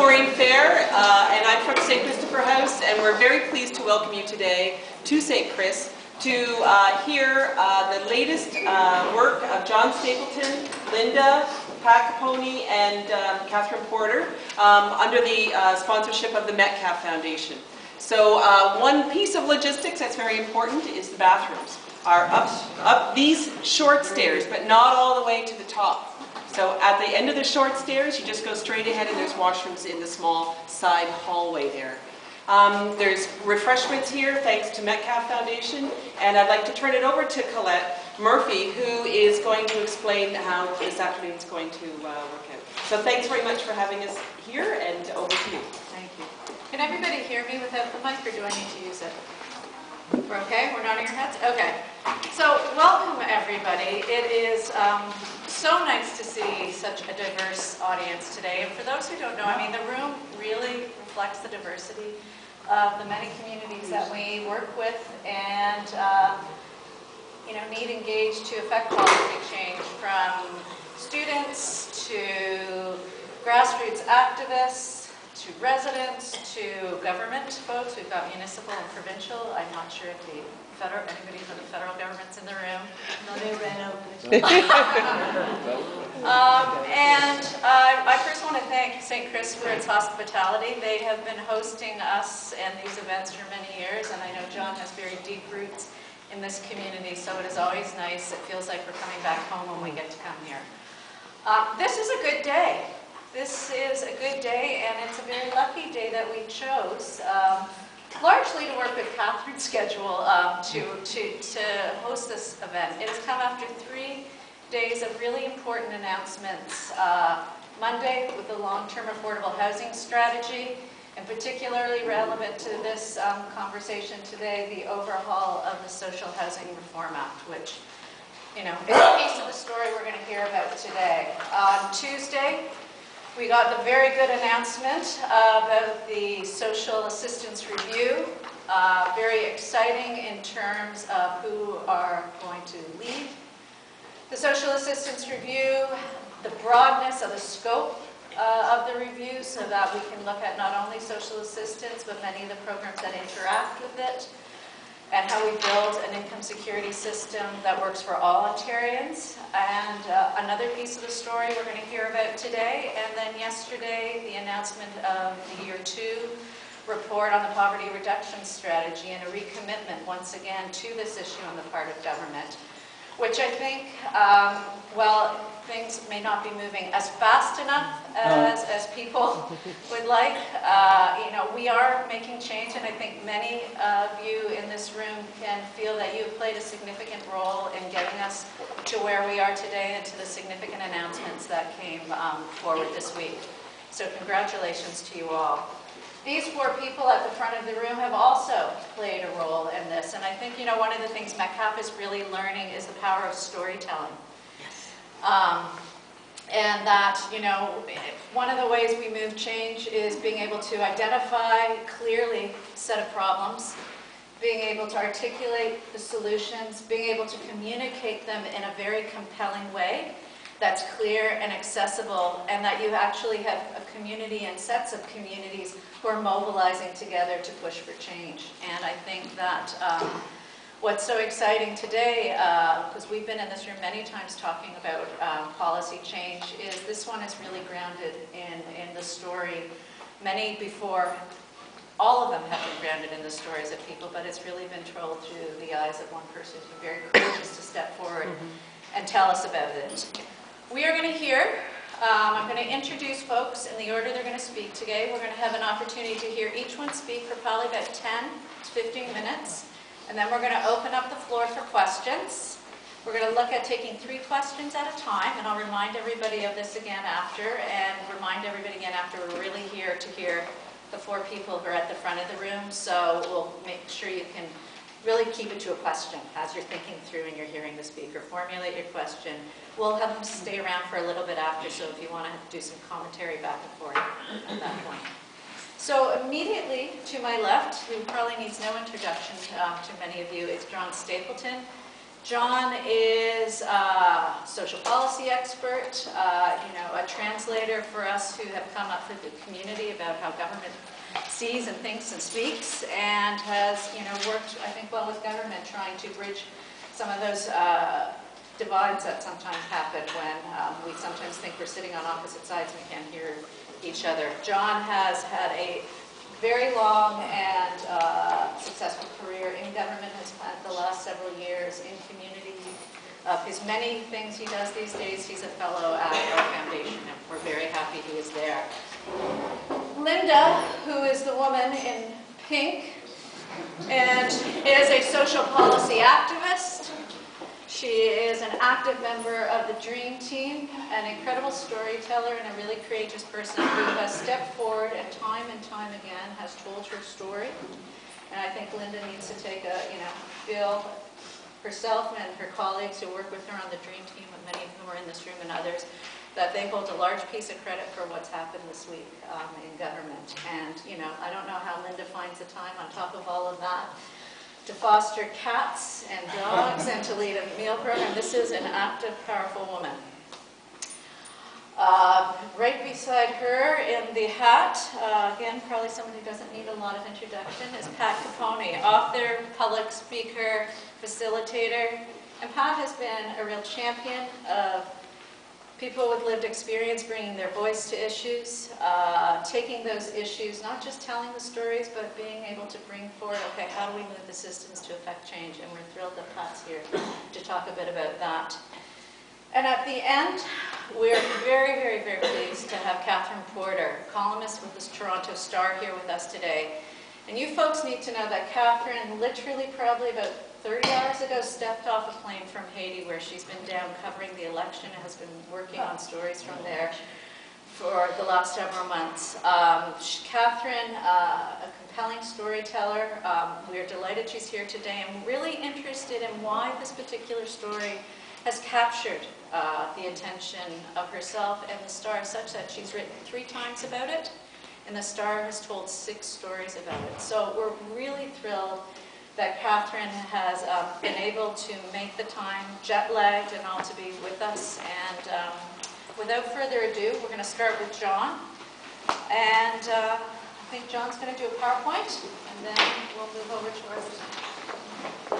And I'm from St. Christopher House, and we're very pleased to welcome you today to St. Chris to hear the latest work of John Stapleton, Linda Pacaponi, and Catherine Porter under the sponsorship of the Metcalf Foundation. So one piece of logistics that's very important is the bathrooms are up these short stairs, but not all the way to the top. So at the end of the short stairs, you just go straight ahead and there's washrooms in the small side hallway there. There's refreshments here thanks to Metcalf Foundation, and I'd like to turn it over to Colette Murphy, who is going to explain how this afternoon is going to work out. So thanks very much for having us here, and over to you. Thank you. Can everybody hear me without the mic, or do I need to use it? We're okay? We're nodding our heads? Okay. So welcome everybody. It is so nice to see such a diverse audience today. And for those who don't know, I mean, the room really reflects the diversity of the many communities that we work with and you know, need engaged to affect policy change, from students to grassroots activists to residents to government folks. We've got municipal and provincial. I'm not sure if the anybody from the federal government's in the room. No, they ran out. I first want to thank St. Chris for its hospitality. They have been hosting us and these events for many years, and I know John has very deep roots in this community, so it is always nice. It feels like we're coming back home when we get to come here. This is a good day. This is a good day, and it's a very lucky day that we chose, largely to work with Catherine's schedule to host this event. It has come after 3 days of really important announcements. Monday with the long-term affordable housing strategy, and particularly relevant to this conversation today, the overhaul of the Social Housing Reform Act, which, you know, is a piece of the story we're going to hear about today. On Tuesday, we got the very good announcement about the Social Assistance Review. Very exciting in terms of who are going to lead the Social Assistance Review, the broadness of the scope of the review, so that we can look at not only social assistance, but many of the programs that interact with it, and how we build an income security system that works for all Ontarians. And another piece of the story we're going to hear about today, and then yesterday, the announcement of the Year 2 report on the poverty reduction strategy, and a recommitment once again to this issue on the part of government, which I think, well, things may not be moving as fast enough as people would like. You know, we are making change, and I think many of you in this room can feel that you have played a significant role in getting us to where we are today and to the significant announcements that came forward this week. So congratulations to you all. These 4 people at the front of the room have also played a role in this, and I think, you know, one of the things Metcalf is really learning is the power of storytelling. And that, you know, one of the ways we move change is being able to identify clearly a set of problems, being able to articulate the solutions, being able to communicate them in a very compelling way that's clear and accessible, and that you actually have a community and sets of communities who are mobilizing together to push for change. And I think that what's so exciting today, because we've been in this room many times talking about policy change, is this one is really grounded in the story. Many before, all of them have been grounded in the stories of people, but it's really been told through the eyes of one person who's been very courageous to step forward and tell us about it. We are going to hear, I'm going to introduce folks in the order they're going to speak today. We're going to have an opportunity to hear each one speak for probably about 10 to 15 minutes. And then we're going to open up the floor for questions. We're going to look at taking 3 questions at a time, and I'll remind everybody of this again after, and remind everybody again after. We're really here to hear the 4 people who are at the front of the room, so we'll make sure you can really keep it to a question as you're thinking through and you're hearing the speaker. Formulate your question. We'll have them stay around for a little bit after, so if you want to do some commentary back and forth at that point. So immediately to my left, who probably needs no introduction to many of you, is John Stapleton. John is a social policy expert, a translator for us who have come up with the community about how government sees and thinks and speaks, and has, worked, I think, well with government, trying to bridge some of those divides that sometimes happen when we sometimes think we're sitting on opposite sides and we can't hear each other. John has had a very long and successful career in government, has spent the last several years in community. Of his many things he does these days, he's a fellow at our foundation, and we're very happy he is there. Linda, who is the woman in pink, and is a social policy activist. She is an active member of the Dream Team, an incredible storyteller, and a really courageous person who has stepped forward and time again has told her story. And I think Linda needs to take feel herself and her colleagues who work with her on the Dream Team, and many of whom are in this room and others, that they hold a large piece of credit for what's happened this week in government. And, I don't know how Linda finds the time on top of all of that to foster cats and dogs and to lead a meal program. This is an active, powerful woman. Right beside her in the hat, again, probably someone who doesn't need a lot of introduction, is Pat Capone, author, public speaker, facilitator. And Pat has been a real champion of people with lived experience bringing their voice to issues, taking those issues, not just telling the stories, but being able to bring forward, okay, how do we move the systems to affect change? And we're thrilled that Pat's here to talk a bit about that. And at the end, we're very, very, very pleased to have Catherine Porter, columnist with the Toronto Star, here with us today. And you folks need to know that Catherine literally probably about 30 hours ago stepped off a plane from Haiti, where she's been down covering the election and has been working on stories from there for the last several months. Catherine, a compelling storyteller. We're delighted she's here today, and really interested in why this particular story has captured the attention of herself and the Star, such that she's written 3 times about it, and the Star has told 6 stories about it. So we're really thrilled that Catherine has been able to make the time, jet-lagged and all, to be with us. And without further ado, we're going to start with John. And I think John's going to do a PowerPoint, and then we'll move over to our